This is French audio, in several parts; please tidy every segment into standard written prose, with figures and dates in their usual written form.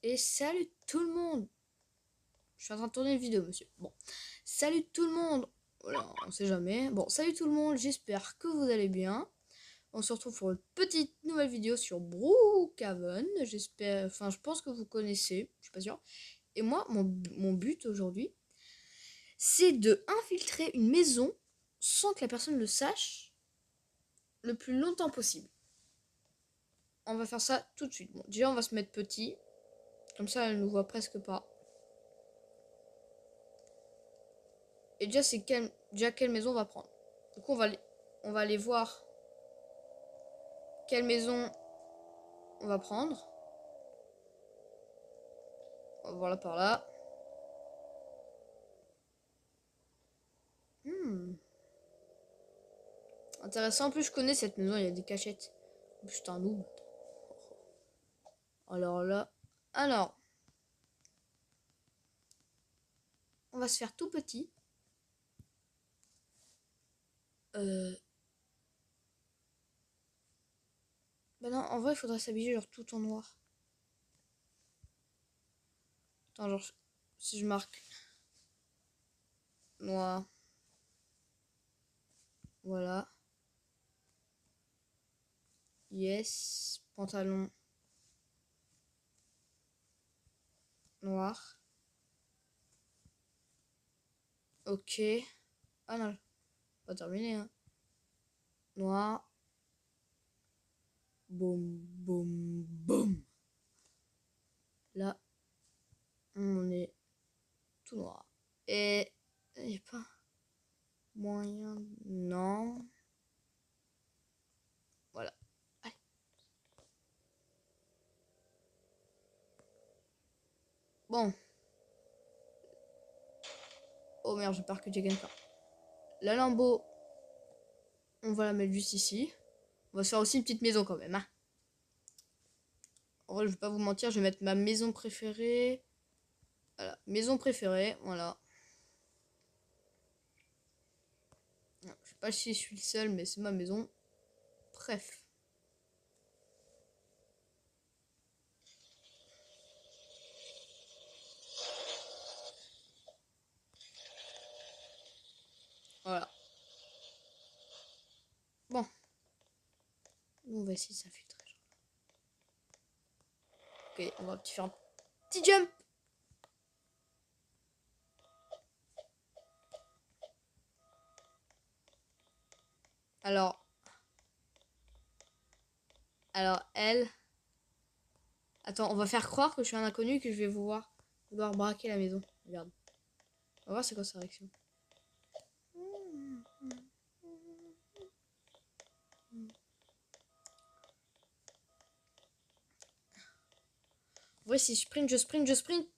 Et salut tout le monde. Je suis en train de tourner une vidéo, monsieur. Bon, salut tout le monde. Voilà, on sait jamais. Bon, salut tout le monde, j'espère que vous allez bien. On se retrouve pour une petite nouvelle vidéo sur Brookhaven. J'espère, enfin, je pense que vous connaissez, je suis pas sûre. Et moi, mon but aujourd'hui, c'est de infiltrer une maison sans que la personne le sache le plus longtemps possible. On va faire ça tout de suite. Bon, déjà, on va se mettre petit. Comme ça, elle ne nous voit presque pas. Et déjà, c'est quelle maison on va prendre. Du coup, on va aller voir quelle maison on va prendre. On va voir là par là. Intéressant. En plus, je connais cette maison. Il y a des cachettes. En plus, je suis un noob. Alors là. Alors. On va se faire tout petit. Bah non, en vrai, il faudrait s'habiller genre tout en noir. Attends, genre, si je marque noir. Voilà. Yes. Pantalon noir. Ok. Ah non, pas terminé, hein. Noir. Boum, boum, boum. Là, on est tout noir. Et il n'y a pas moyen. Non. Voilà. Allez. Bon. Oh merde, j'ai peur que j'ai quelqu'un. La lambeau, on va la mettre juste ici. On va se faire aussi une petite maison quand même, hein. En vrai, je vais pas vous mentir, je vais mettre ma maison préférée. Voilà, maison préférée, voilà. Je sais pas si je suis le seul, mais c'est ma maison. Bref. Voilà. Bon. Nous, on va essayer de s'infiltrer. Ok, on va faire un petit jump. Alors. Alors, elle. Attends, on va faire croire que je suis un inconnu et que je vais vouloir braquer la maison. Regarde. On va voir c'est quoi sa réaction. En vrai, si je sprint, je sprint, je sprint.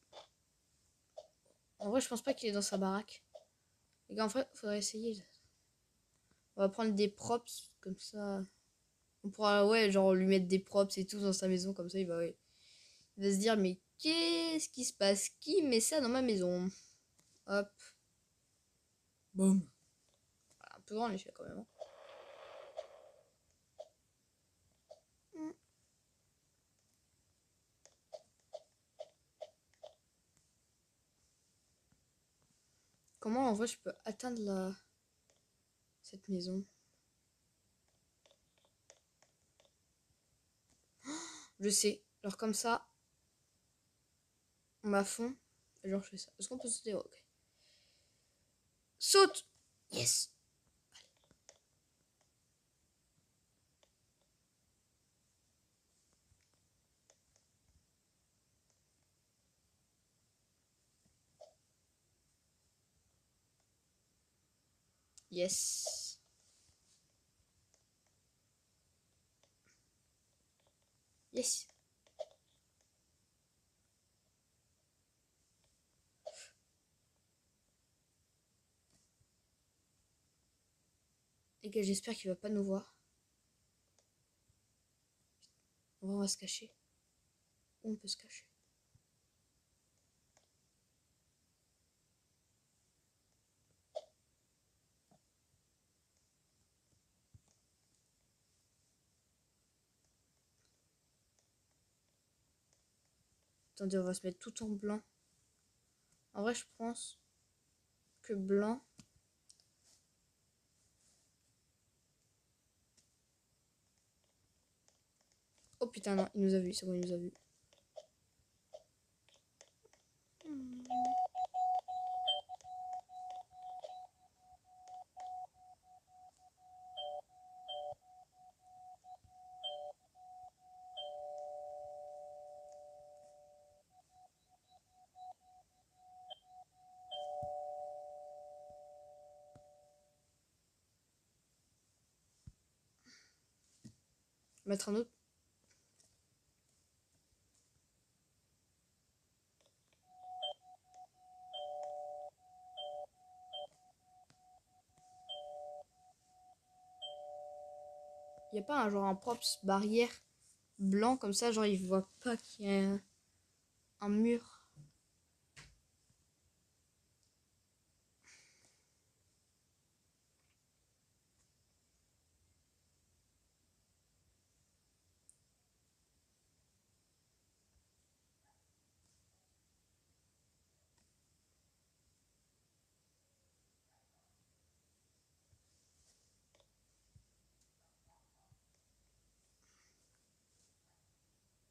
En vrai, je pense pas qu'il est dans sa baraque. Les gars, en fait, faudrait essayer. On va prendre des props, comme ça. On pourra, ouais, genre lui mettre des props et tout dans sa maison, comme ça, ouais. Il va se dire, mais qu'est-ce qui se passe? Qui met ça dans ma maison? Hop. Boum. Voilà, un peu grand l'échelle quand même, hein. Comment, en vrai, je peux atteindre cette maison? Je sais. Genre comme ça, on m'a fond. Et genre, je fais ça. Est-ce qu'on peut sauter? Ok. Saute! Yes! Yes. Yes. Les gars, j'espère qu'il va pas nous voir. On va se cacher. Où on peut se cacher? Attendez, on va se mettre tout en blanc. En vrai, je pense que blanc. Oh putain, non, il nous a vu, c'est bon, il nous a vu. Mettre un autre. Il n'y a pas un genre un props barrière blanc comme ça, genre il voit pas qu'il y a un mur.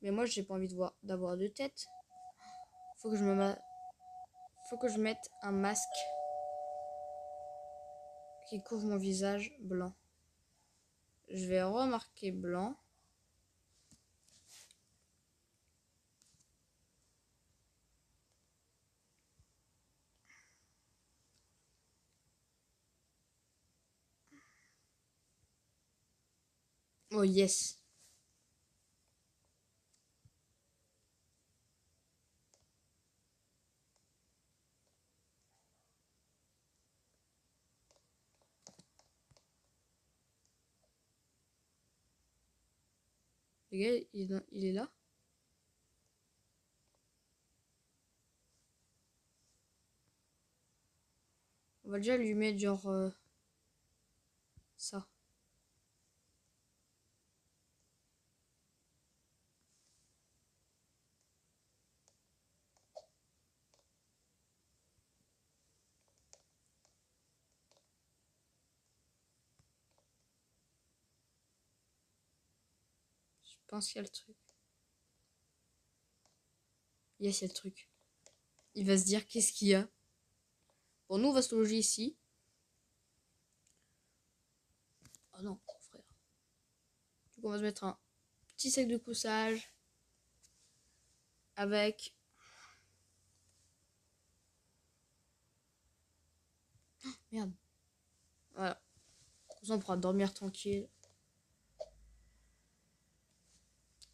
Mais moi j'ai pas envie de voir d'avoir deux têtes. Faut que je faut que je mette un masque qui couvre mon visage blanc. Je vais remarquer blanc. Oh yes. Le gars, il est là. On va déjà lui mettre genre ça. Je pense qu'il y a le truc. Yes, il y a le truc. Il va se dire qu'est-ce qu'il y a. Bon, nous on va se loger ici. Oh non, frère. Du coup, on va se mettre un petit sac de couchage avec. Oh, merde. Voilà. Comme ça, on pourra dormir tranquille.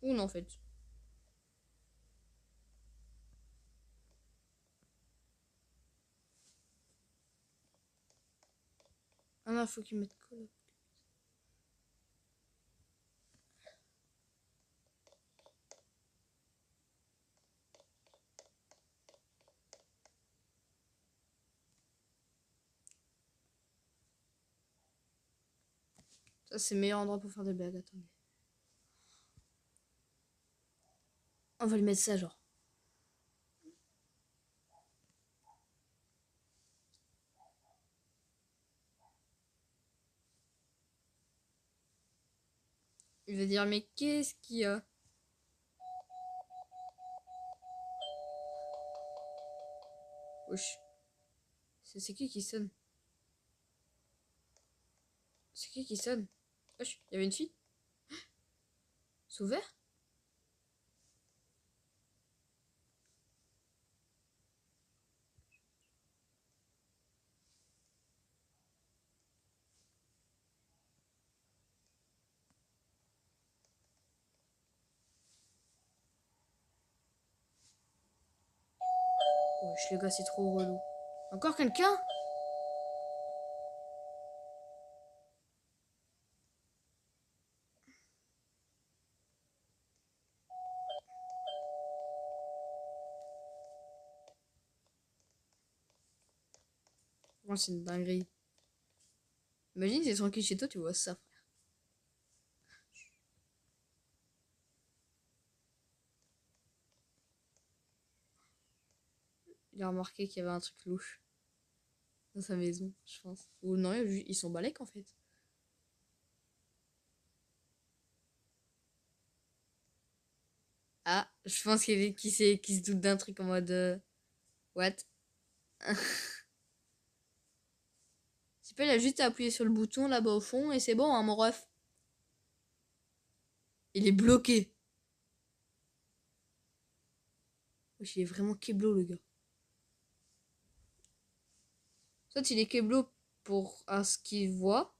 Ou non, en fait. Ah non, faut qu'il mette colle. Ça, c'est le meilleur endroit pour faire des blagues. Attendez. On va lui mettre ça, genre. Il va dire, mais qu'est-ce qu'il y a? Wesh. C'est qui sonne? C'est qui sonne? Wesh, il y avait une fille? C'est ouvert? Wesh, les gars, c'est trop relou. Encore quelqu'un? Moi, c'est une dinguerie. Imagine, t'es tranquille chez toi, tu vois ça. Il a remarqué qu'il y avait un truc louche dans sa maison, je pense. Ou non, ils sont balèques en fait. Ah, je pense qu'il se doute d'un truc en mode... what? Tu peux, il a juste à appuyer sur le bouton là-bas au fond et c'est bon, hein, mon ref. Il est bloqué. Wesh, il est vraiment keblo, le gars. Soit il est keblo pour ce qu'il voit,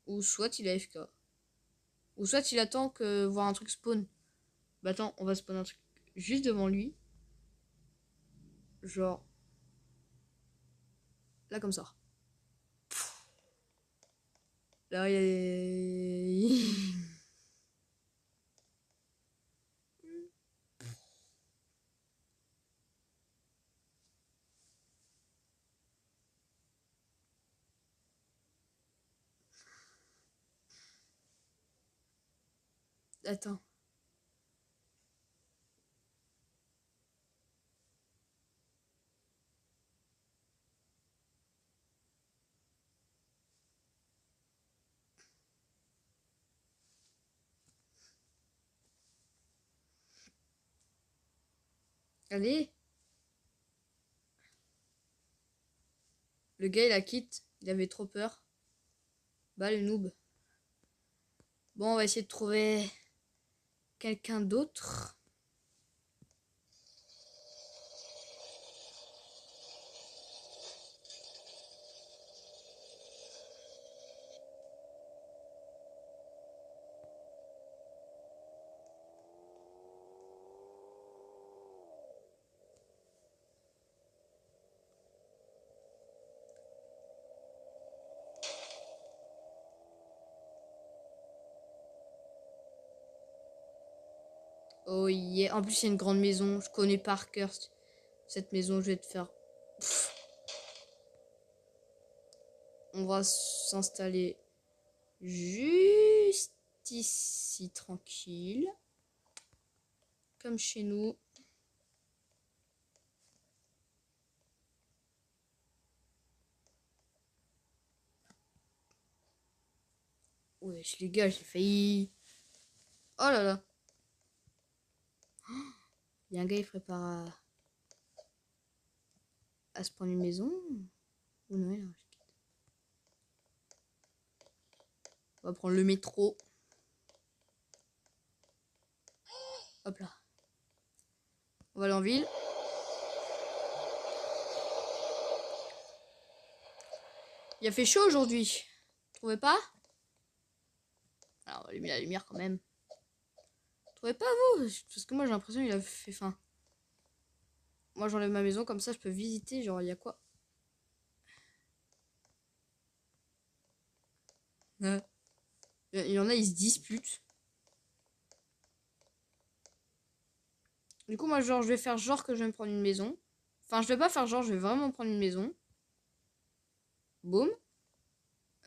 ou soit il est AFK. Ou soit il attend que voir un truc spawn. Bah attends, on va spawn un truc juste devant lui. Genre... là comme ça. Là, il y a... Attends. Allez. Le gars, il a quitte. Il avait trop peur. Bah, le noob. Bon, on va essayer de trouver quelqu'un d'autre. Oh yeah. En plus, c'est une grande maison. Je connais par cœur cette maison. Je vais te faire... Pff. On va s'installer juste ici, tranquille. Comme chez nous. Wesh, les gars, j'ai failli... Oh là là. Il y a un gars, il prépare à se prendre une maison. Ou non, il a... On va prendre le métro. Hop là. On va aller en ville. Il a fait chaud aujourd'hui. Vous trouvez pas? Alors, on va allumer la lumière quand même. Vous trouvez pas, vous? Parce que moi, j'ai l'impression qu'il a fait faim. Moi, j'enlève ma maison, comme ça, je peux visiter. Genre, il y a quoi? Ouais. Il y en a, ils se disputent. Du coup, moi, genre, je vais faire genre que je vais me prendre une maison. Enfin, je vais pas faire genre, je vais vraiment prendre une maison. Boum.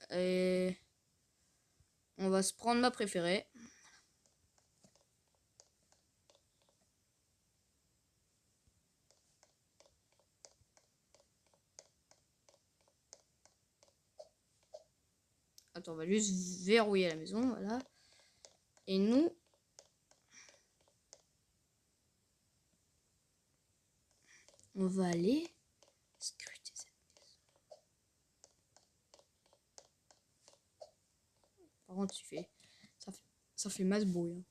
Et... on va se prendre ma préférée. Attends, on va juste verrouiller la maison, voilà. Et nous... on va aller... scruter cette maison. Par contre, ça fait masse bruit. Hein.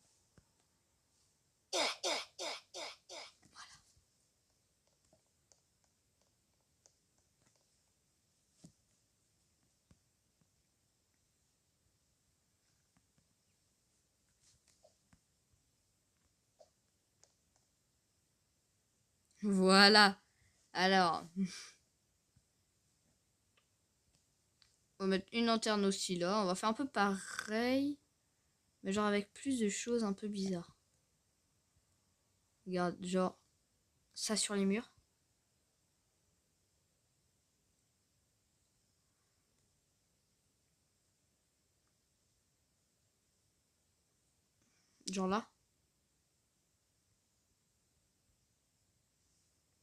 Voilà. Alors... on va mettre une lanterne aussi là. On va faire un peu pareil. Mais genre avec plus de choses un peu bizarres. Regarde, genre... ça sur les murs. Genre là.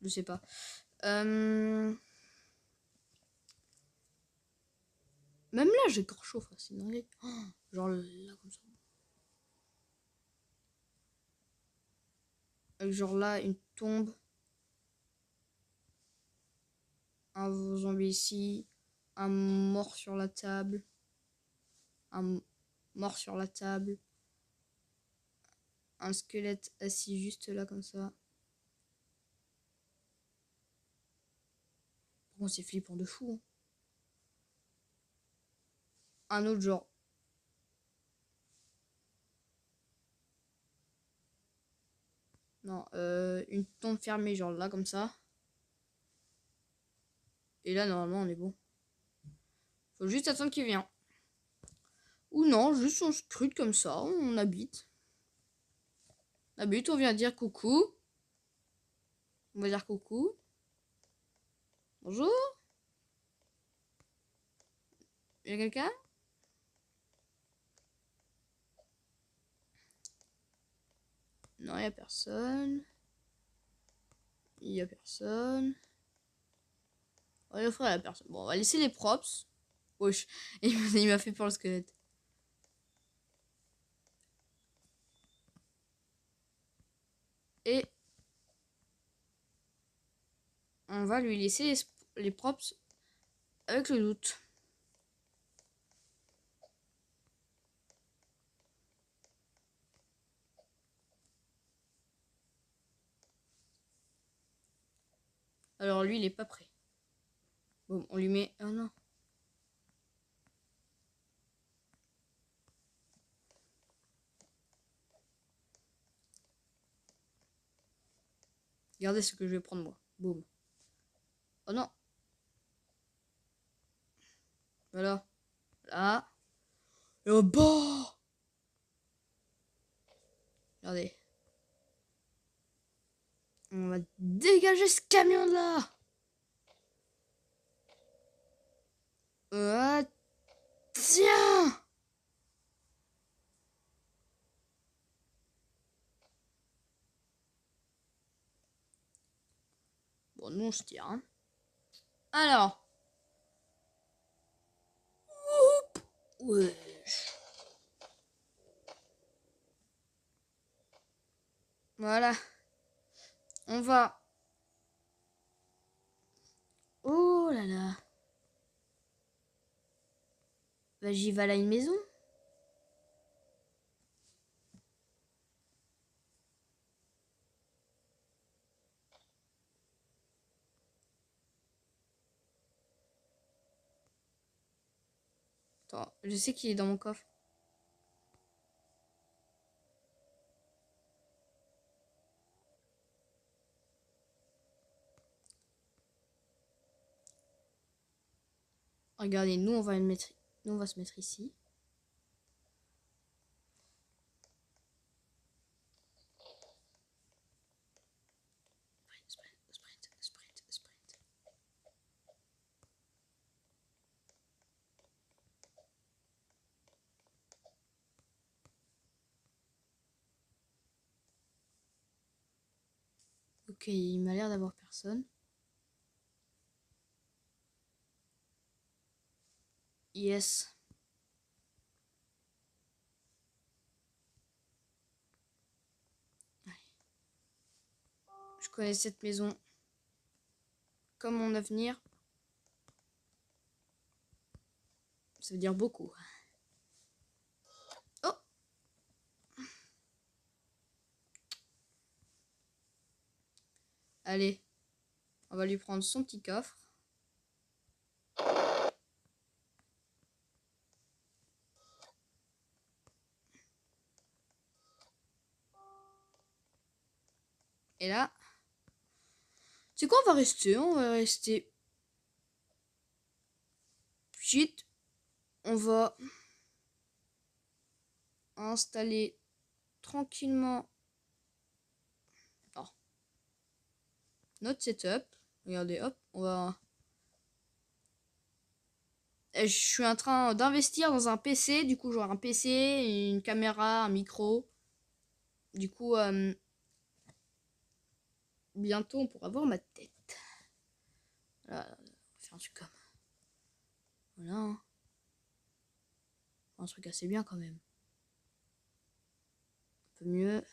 Je sais pas. Même là, j'ai corps chaud, c'est une dinguerie. Oh, genre là, comme ça. Genre là, une tombe. Un zombie ici. Un mort sur la table. Un mort sur la table. Un squelette assis juste là, comme ça. Bon, c'est flippant de fou. Hein. Un autre genre. Non, une tombe fermée, genre là, comme ça. Et là, normalement, on est bon. Faut juste attendre qu'il vienne. Ou non, juste on scrute comme ça, on habite. On habite, on vient dire coucou. On va dire coucou. Bonjour. Il y a quelqu'un? Non, il n'y a personne. Il n'y a personne. On va offrir à la personne. Bon, on va laisser les props. Wesh, il m'a fait peur le squelette. Et on va lui laisser les props avec le doute. Alors lui, il est pas prêt. Bon, on lui met... Oh non. Regardez ce que je vais prendre moi. Boum. Oh non. Voilà. Là. Et au bas. Regardez. On va dégager ce camion là. Tiens. Bon, nous on se tire. Hein. Alors. Ouais. Voilà. On va. Oh là là. Bah, j'y vais à une maison. Attends, je sais qu'il est dans mon coffre. Regardez, nous on va se mettre ici. Sprint. Ok, il m'a l'air d'avoir personne. Yes. Je connais cette maison comme mon avenir. Ça veut dire beaucoup. Oh! Allez, on va lui prendre son petit coffre. Et là, c'est quoi, on va rester? On va rester. Shit. On va installer tranquillement notre setup. Regardez, hop, on va... Je suis en train d'investir dans un PC. Du coup, j'aurai un PC, une caméra, un micro. Du coup, bientôt, on pourra voir ma tête. Voilà, on va faire un truc comme... Voilà. Un truc assez bien quand même. Un peu mieux.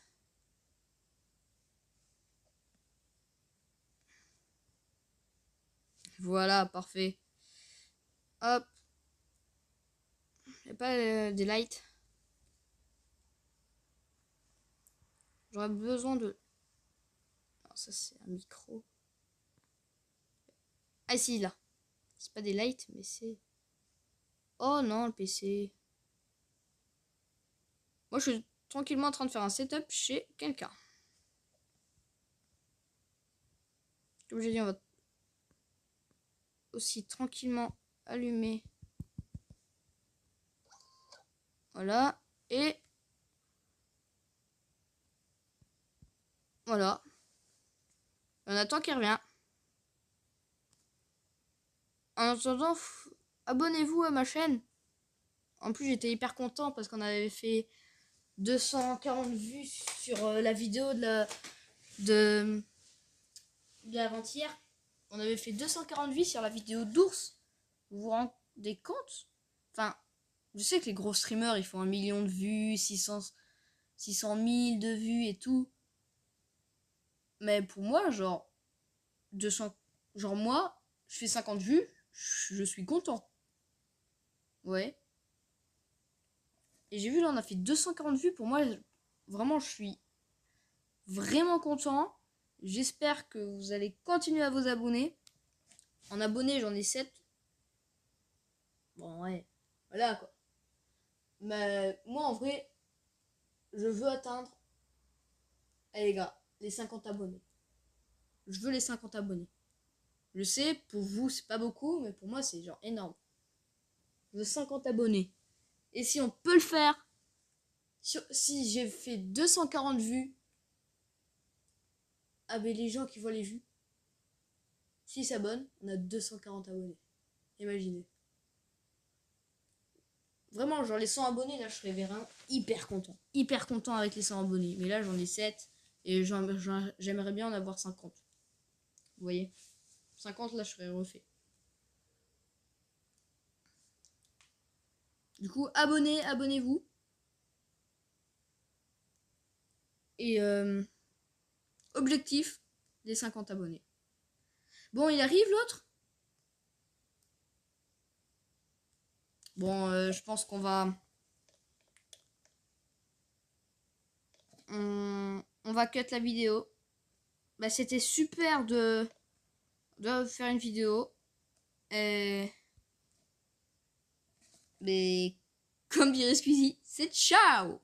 Voilà, parfait. Hop. Y'a pas des lights. J'aurais besoin de... Non, ça c'est un micro. Ah si, là. C'est pas des lights, mais c'est... Oh non, le PC. Moi, je suis tranquillement en train de faire un setup chez quelqu'un. Comme j'ai dit, on va aussi tranquillement allumer. Voilà. Et... Voilà. On attend qu'il revient. En attendant, abonnez-vous à ma chaîne. En plus, j'étais hyper content parce qu'on avait fait 240 vues sur la vidéo de l'avant-hier. On avait fait 240 vues sur la vidéo d'ours. Vous vous rendez compte? Enfin, je sais que les gros streamers, ils font 1 million de vues, 600 000 de vues et tout. Mais pour moi, genre, 200... Genre moi, je fais 50 vues, je suis content. Ouais. Et j'ai vu là, on a fait 240 vues. Pour moi, vraiment, je suis vraiment content. J'espère que vous allez continuer à vous abonner. En abonnés, j'en ai 7. Bon, ouais. Voilà, quoi. Mais moi, en vrai, je veux atteindre... Allez, les gars, les 50 abonnés. Je veux les 50 abonnés. Je sais, pour vous, c'est pas beaucoup, mais pour moi, c'est genre énorme. Je veux 50 abonnés. Et si on peut le faire, si j'ai fait 240 vues, ah ben les gens qui voient les vues, s'ils s'abonnent, on a 240 abonnés. Imaginez. Vraiment, genre les 100 abonnés, là, je serais vraiment hyper content. Hyper content avec les 100 abonnés. Mais là, j'en ai 7 et j'aimerais bien en avoir 50. Vous voyez 50, là, je serais refait. Du coup, abonnez-vous. Et objectif, les 50 abonnés. Bon, il arrive l'autre? Bon, je pense qu'on va... On va cut la vidéo. Bah, c'était super de faire une vidéo. Mais comme dirait Squeezie, c'est ciao!